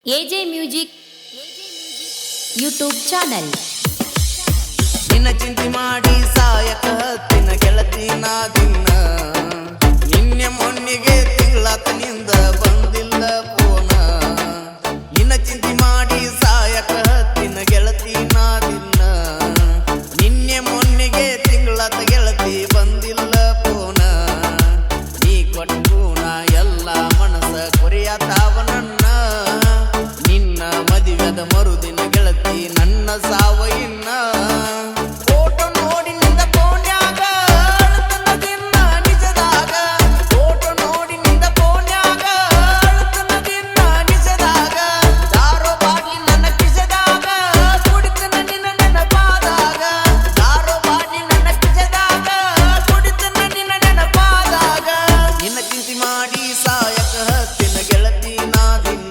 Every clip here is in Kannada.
AJ music YouTube channel. ನಿನ್ನ ಚಿಂತೆ ಮಾಡಿ ಸಾಯಕ ಹತ್ತಿನ ಗೆಳತಿ ನಾ ದಿನ ನಿನ್ನೆ ಮೊನ್ನೆಗೆ ತಿಂಗಳಾತನಿಂದ ಬಂದಿಲ್ಲ ಫೋನ. ನಿನ್ನ ಚಿಂತೆ ಮಾಡಿ ಸಾಯಕ ಹತ್ತಿನ ಗೆಳತಿ ನಾ ದಿನ ನಿನ್ನೆ ಮೊನ್ನೆಗೆ ತಿಂಗಳಾತ ಗೆಳತಿ ಬಂದಿಲ್ಲ ಫೋನ. ನೀ ಕೊಟ್ಟು ನಾ ಎಲ್ಲ ಮನಸ್ಸ ಕೊರೆಯತಾವ ನನ್ನ. ನಿನ್ನ ಮದುವೆದ ಮರುದಿನ ಗೆಳತಿ ನನ್ನ ಸಾವ ಇನ್ನ. ಫೋಟೋ ನೋಡಿ ನಿಂದ ಫೋನ್ಯಾಗ ಅಳುತ್ತನ ದಿನ ನಿಜದಾಗ. ಫೋಟೋ ನೋಡಿ ನಿಂದ ಫೋನ್ಯಾಗ ಅಳುತ್ತನ ದಿನ ನಿಜದಾಗ. ದಾರೋ ಬಾಗಿ ನನ್ನ ಕಿಸದಾಗ ಕುಡಿತನ ನಿನ್ನ ನೆನಪಾದಾಗ. ದಾರೋ ಬಾಗಿ ನನ್ನ ಕಿಸದಾಗ ಕುಡಿತನ ನಿನ್ನ ನೆನಪಾದಾಗ. ನಿನ್ನ ಚಿಂತೆ ಮಾಡಿ ಸಾಯಕ ಹತ್ತಿನ ಗೆಳತಿ ನಾ ದಿನ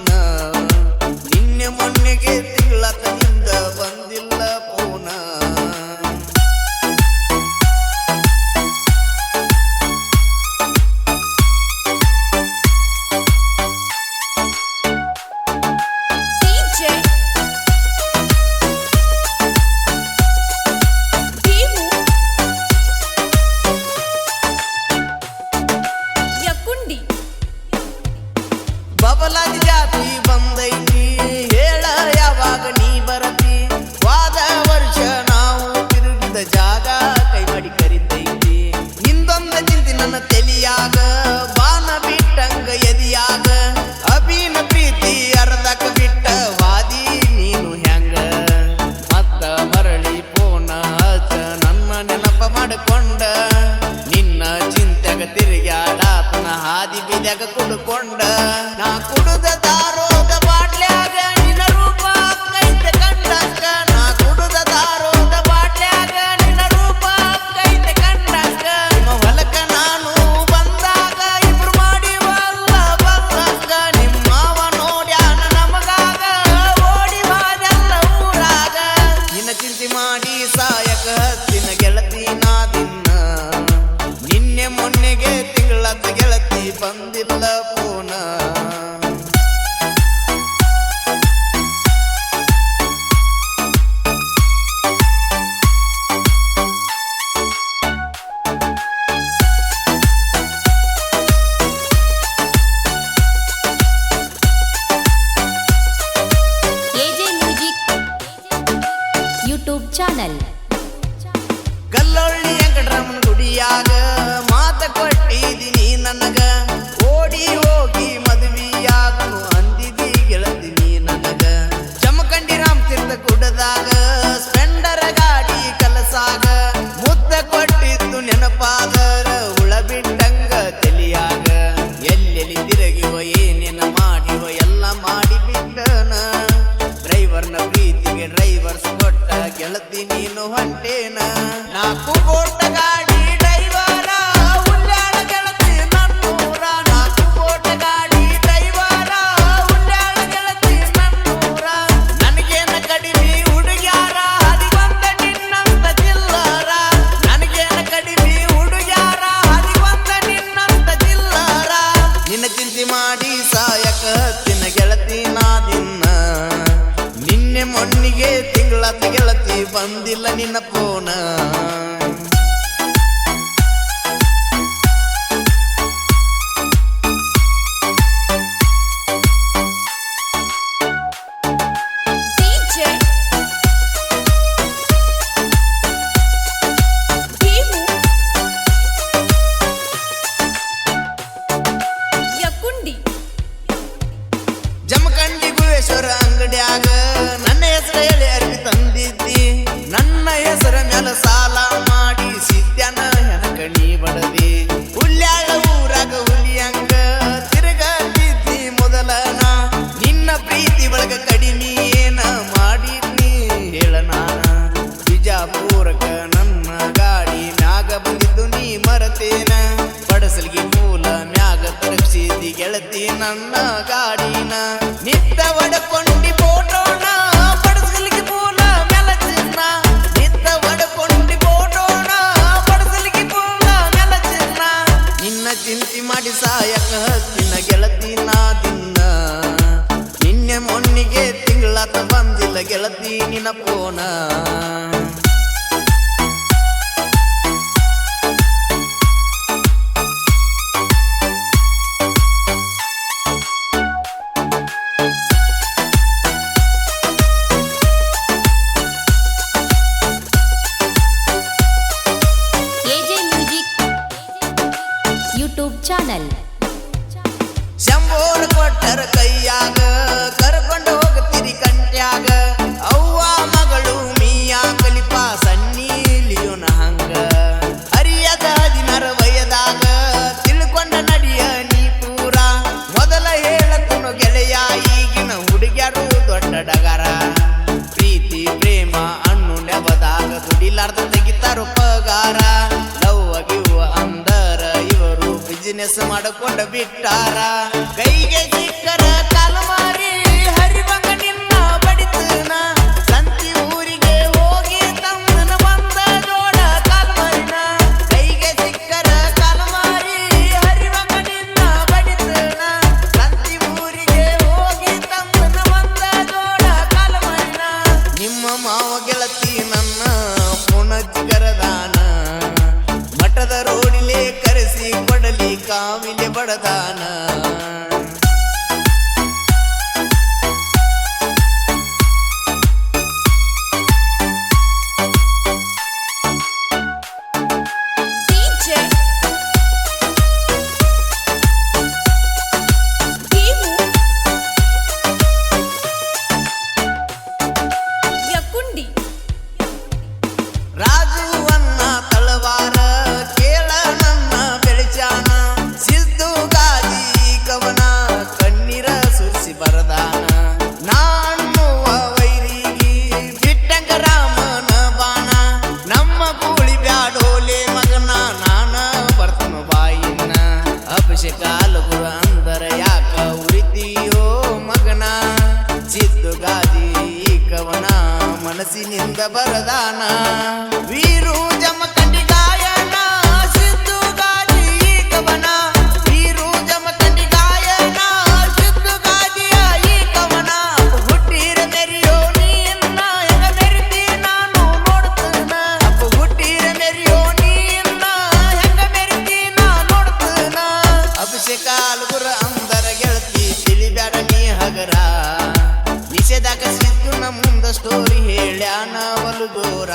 ನಿನ್ನೆ ಮೊನ್ನೆಗೆ ತಿಂಗಳಾತನಿಂದ ಬಂದಿಲ್ಲ ಫೋನ. ಡಿಜೆ ಭೀಮು ಯಕುಂಡಿ ಬಬಲಾದಿ ಜಾತಿ ಬಂದೈತಿ ಹೇಳ ಯಾವಾಗ ನೀ ಬರತಿ. ವಾದ ವರ್ಷ ನಾವು ತಿರುಗಿದ ಜಾಗ ಕೈ ಮಾಡಿ ಕರಿತೈತಿ. ನಿಂದೊಂದ ಚಿಂತೆ ನನ್ನ ತಲಿಯಾಗ ಬಾನ ಬಿಟ್ಟಂಗ ಎದಿಯಾಗ. ಅಭಿನ ಪ್ರೀತಿ ಅರ್ಧಕ ಬಿಟ್ಟ ವಾದಿ ನೀನು ಹೆಂಗ. ಮತ್ತ ಮರಳಿ ಫೋನ ಹಚ್ಚ ನನ್ನ ನೆನಪ ಮಾಡಿಕೊಂಡ. ನಿನ್ನ ಚಿಂತೆಗ ತಿರುಗಾಡಾತನ ಹಾದಿ ಬಿದ್ಯಾಗ ಕುಡ್ಕೊಂಡ. ನಾ ಕುಡುದ ದಾರೋಗ ಬಾಟ್ಲ್ಯಾಗ ನಿನ್ನ ರೂಪ ಕೈತೆ ಕಂಡಂಗ. ನಾ ಕುಡುದ ದಾರೋಗ ಬಾಟ್ಲ್ಯಾಗ ನಿನ್ನ ರೂಪ ಕೈತೆ ಕಂಡಂಗ. ನಿಮ್ಮ ಹೊಲಕ ನಾನು ಬಂದಾಗ ಇಬ್ರು ಮಾಡಿವಲ್ಲ ಬಂದಂಗ. ನಿಮ್ಮವ ನೋಡ್ಯಾನ ನಮಗಾಗ ಓಡಿ ಬಾದೆಲ್ಲ ಊರಾಗ. ನಿನ್ನ ಚಿಂತೆ ಮಾಡಿ ಸಾಯಕ ಹತ್ತಿನ ಗೆಳತಿ ನಾ ದಿನ ನಿನ್ನೆ ಮೊನ್ನೆಗೆ ತಿಂಗಳಾತ ಗೆಳತಿ ಬಂದಿಲ್ಲ phone. AJ music YouTube channel. Kallolli Venkataramana ಗುಡಿಯಾಗ ಮಾತ ಕೊಟ್ಟಿದ್ದೀನಿ ನನಗ. ಓಡಿ ಹೋಗಿ ಮದುವೆಯಾಗನು ಅಂದಿದಿ ಗೆಳತಿ ನೀ ನನಗ. ಜಮಖಂಡಿ ರಾಮತೀರ್ಥ ಗುಡ್ಡದಾಗ ಸ್ಪೆಂಡರ್ ಗಾಡಿ ಕಲಸಾಗ. ಮುದ್ದ ಕೊಟ್ಟಿದ್ದು ನೆನಪಾದರ ಹುಳ ಬಿಟ್ಟಂಗ ತಲಿಯಾಗ. ಎಲ್ಲೆಲ್ಲಿ ತಿರುಗಿವ ಏನೇನ ಮಾಡಿವ ಎಲ್ಲ ಮಾಡಿ ಬಿಟ್ಟನ. ಡ್ರೈವರ್ನ ಪ್ರೀತಿಗೆ ಡ್ರೈವರ್ಸ್ ಕೊಟ್ಟ ಗೆಳತಿ ನೀನು ಹೊಂಟೇನ. ನಾಲ್ಕು ಕೋಟ ಗಾಡಿ ಡ್ರೈವರ ಉಲ್ಲಾಳ ಗೆಳತಿ ನನ್ನೂರ. ನಾಲ್ಕು ಕೋಟ ಗಾಡಿ ಡ್ರೈವರ ಉಲ್ಲಾಳ ಗೆಳತಿ ನನ್ನೂರ. ನನಗೇನ ಕಡಿಮೆ ಹುಡುಗ್ಯಾರ ಹದಿ ಬಂದ ನಿನ್ನಂತ ಚಿಲ್ಲರ. ನನಗೇನ ಕಡಿಮೆ ಹುಡುಗ್ಯಾರ ಹದಿ ಬಂದ ನಿನ್ನಂತ ಚಿಲ್ಲರ. ನಿನ್ನ ಚಿಂತೆ ಮಾಡಿ ಸಾಯಕ ಹತ್ತಿನ ಗೆಳತಿ ನಾ ದಿನ ನಿನ್ನೆ ಮೊನ್ನೆಗೆ ತಿಂಗಳಾತ ಗೆಳತಿ ಬಂದಿಲ್ಲ ನಿನ್ನ ಫೋನ. ಡಿಜೆ ಭೀಮು ಯಕುಂಡಿ ಜಮಖಂಡಿ ಗುಹೇಶ್ವರ ಅಂಗಡ್ಯಾಗ ನನ್ನ ಹೆಸರು ಹೇಳಿ ಅರ್ಬಿ ತಂದಿದ್ದಿ. ನನ್ನ ಹೆಸರ ಮ್ಯಾಲ ಸಾಲ ಮಾಡಿ ಸಿದ್ಯಾನ ಹೆನಕಣಿ ಬಡದಿ. ಹುಲ್ಯಾಳ ಊರಾಗ ಹುಲಿಯಂಗ ತಿರುಗತ್ತಿದ್ದಿ ಮೊದಲನ. ನಿನ್ನ ಪ್ರೀತಿ ಒಳಗ ಕಡಿಮೆ ಏನ ಮಾಡಿದ್ನಿ ಹೇಳ ನಾನ. ಬಿಜಾಪುರಕ ನನ್ನ ಗಾಡಿ ಮ್ಯಾಗ ಬಂದಿದ್ದು ನೀ ಮರತೇನ. ಬಡಸಲ್ಗಿ ಮೂಲ ಮ್ಯಾಗ ತರಪ್ಸಿದಿ ಗೆಳತಿ ನನ್ನ ಗಾಡಿನ. ನಿತ್ತ ಒಡಕೊಂಡಿ ಫೋಟೋನ ಬಡಸಲ್ಗಿ ಮೂಲ ಮ್ಯಾಲ ಚಿನ್ನ. ನಿತ್ತ ಒಡಕೊಂಡಿ ಫೋಟೋನ ಬಡಸಲ್ಗಿ ಮೂಲ ಮ್ಯಾಲ ಚಿನ್ನ. ನಿನ್ನ ಚಿಂತೆ ಮಾಡಿ ಸಾಯಕ ಹತ್ತಿನ ಗೆಳತಿ ನಾ ದಿನ ನಿನ್ನೆ ಮೊನ್ನಿಗೆ ತಿಂಗಳಾತ ಬಂದಿಲ್ಲ ಗೆಳತಿ ನಿನ್ನ phone. AJ music YouTube channel. ಶಂಬೋರ್ ಕೊಟ್ಟರ ಕೈಯಾಗ ಕರ್ಕೊಂಡು ಹೋಗ್ತಿರಿ ಕಂಟ್ಯಾಗ. ಅವ್ವ ಮಗಳು ಮೀಯಾ ಕಲಿಪ ಸಣ್ಣಿ ಲಿಯೋನ ಹಂಗ. ಹರಿಯದ 16 ವಯದಾಗ ತಿಳ್ಕೊಂಡ ನಡಿಯ ನೀ ಪೂರ. ಮೊದಲ ಹೇಳತನು ಗೆಳೆಯ ಈಗಿನ ಹುಡುಗ್ಯಾರು ದೊಡ್ಡ ಡಗರ. ಪ್ರೀತಿ ಪ್ರೇಮ ಅಣ್ಣು ನೆವದಾಗ ದುಡಿಲಾರ್ದ ತೆಗಿತಾರು ಪಗಾರ. ಲವ್ ಗಿವ್ ಅಂದರ ಇವರು ಬಿಸಿನೆಸ್ ಮಾಡಿಕೊಂಡ ಬಿಟ್ಟಾರ. ಕೈಗೆ ಸಿಕ್ಕರ ಕಾಲಮಾರಿ ಹರಿವಂಗ ನಿನ್ನ ಬಡಿತನ. ಸಂತಿ ಊರಿಗೆ ಹೋಗಿ ತಮ್ಮನ ಬಂದ ನೋಡ ಕಾಲಮಾರಿನ. ಕೈಗೆ ಸಿಕ್ಕರ ಕಾಲಮಾರಿ ಹರಿವಂಗ ನಿನ್ನ ಬಡಿತನ. ಸಂತಿ ಊರಿಗೆ ಹೋಗಿ ತಮ್ಮನ ಬಂದ ನೋಡ ಕಾಲಮಾರಿನ. ನಿಮ್ಮ ಮಾವ ಗೆಳತಿ ನನ್ನ ಪುಣಜ್ಗರದಾನ. ಮಠದ ರೋಡಿಲೆ ಕರೆಸಿ ಕೊಡಲಿ ಕಾವಿಲೆ ಬಡದಾನ. ಡಿಜೆ ಭೀಮು ಯಕುಂಡಿ. ರಾಜುವನ್ನ ತಳವಾರ ಕೇಳ ನನ್ನ ಬೆಳಚಾನ. ಸಿದ್ದು ಗಾಜಿ ಕವನ ಕಣ್ಣೀರ ಸುರಿಸಿ ಬರದಾನ. ನಾನುವ ವೈರಿಗೆ ಬಿಟ್ಟಂಗ ರಾಮನ ಬಾಣ. ನಮ್ಮ ಕೂಳಿ ಬ್ಯಾಡೋಲೆ ಮಗನ ನಾನ ಬರ್ತನು ಬಾಯಿನ. ಅಭಿಷೇಕ ಲಗುರ ಅಂದರ ಯಾಕ ಉರಿತೀಯೋ ಮಗನ. ಸಿದ್ದು ಗಾಜಿ ಕವನ ಮನಸ್ಸಿನಿಂದ ಬರದಾನ. ವೀರು ಜಮಖಂಡಿ ಗಾಯನ ಸಿದ್ದು ಗಾಜಿ ಕವನ. ವೀರು ಜಮಖಂಡಿ ಗಾಯನ ಸಿದ್ದು ಗಾಜಿಯ ಈ ಕವನ. ಹುಟ್ಟಿರ ಮೆರಿಯೋ ನೀನ್ನ ಹೆಂಗ ಮೆರಿತಿ ನಾನು ನೋಡ್ತನ. ಅಪ್ಪ ಹುಟ್ಟಿರ ಮೆರಿಯೋ ನೀನ್ನ ಹೆಂಗ ಮೆರಿತಿ ನಾ ನೋಡ್ತನ. ಅಭಿಷೇಕ ಅಲ್ಗುರ ಅಂದರ ಗೆಳತಿ ತಿಳಿಬ್ಯಾಡ ನೀ ಹಗರ. ನಿಷೇಧಾಕ ಸಿದ್ದು ನಮ್ಮ ಮುಂದ ಸ್ಟೋರಿ ಹೇಳ್ಯಾನ ಒಲು ದೂರ.